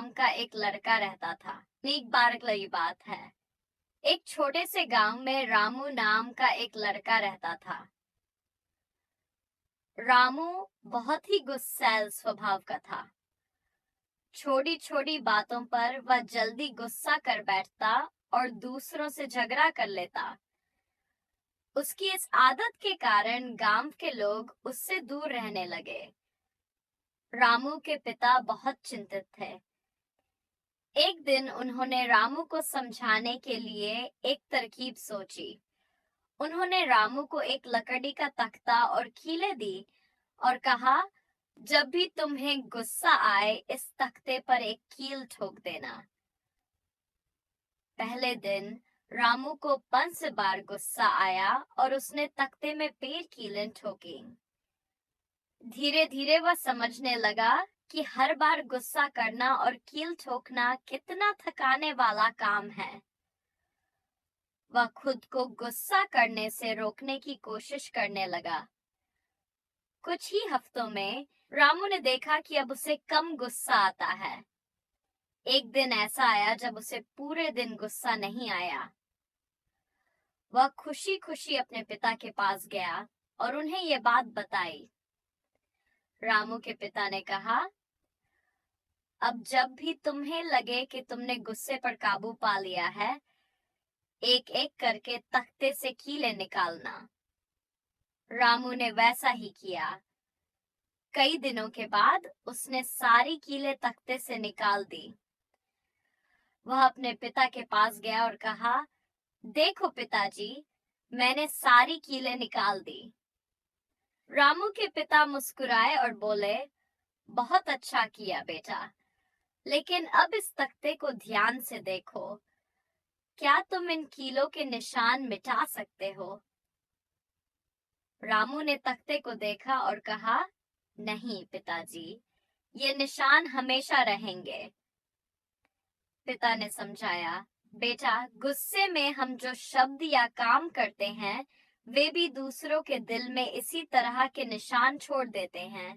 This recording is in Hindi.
नाम का एक लड़का रहता था। एक बार की बात है, एक छोटे से गांव में रामू नाम का एक लड़का रहता था। रामू बहुत ही गुस्सैल स्वभाव का था। छोटी छोटी बातों पर वह जल्दी गुस्सा कर बैठता और दूसरों से झगड़ा कर लेता। उसकी इस आदत के कारण गांव के लोग उससे दूर रहने लगे। रामू के पिता बहुत चिंतित थे। एक दिन उन्होंने रामू को समझाने के लिए एक तरकीब सोची। उन्होंने रामू को एक लकड़ी का तख्ता और कीलें दी और कहा, जब भी तुम्हें गुस्सा आए इस तख्ते पर एक कील ठोक देना। पहले दिन रामू को 5 बार गुस्सा आया और उसने तख्ते में पेड़ कीलें ठोकी। धीरे धीरे वह समझने लगा कि हर बार गुस्सा करना और कील ठोकना कितना थकाने वाला काम है। वह खुद को गुस्सा करने से रोकने की कोशिश करने लगा। कुछ ही हफ्तों में रामू ने देखा कि अब उसे कम गुस्सा आता है। एक दिन ऐसा आया जब उसे पूरे दिन गुस्सा नहीं आया। वह खुशी खुशी अपने पिता के पास गया और उन्हें यह बात बताई। रामू के पिता ने कहा, अब जब भी तुम्हें लगे कि तुमने गुस्से पर काबू पा लिया है, एक एक करके तख्ते से कीलें निकालना। रामू ने वैसा ही किया। कई दिनों के बाद उसने सारी कीलें तख्ते से निकाल दी। वह अपने पिता के पास गया और कहा, देखो पिताजी, मैंने सारी कीलें निकाल दी। रामू के पिता मुस्कुराए और बोले, बहुत अच्छा किया बेटा, लेकिन अब इस तख्ते को ध्यान से देखो। क्या तुम इन कीलों के निशान मिटा सकते हो? रामू ने तख्ते को देखा और कहा, नहीं पिताजी, ये निशान हमेशा रहेंगे। पिता ने समझाया, बेटा, गुस्से में हम जो शब्द या काम करते हैं वे भी दूसरों के दिल में इसी तरह के निशान छोड़ देते हैं।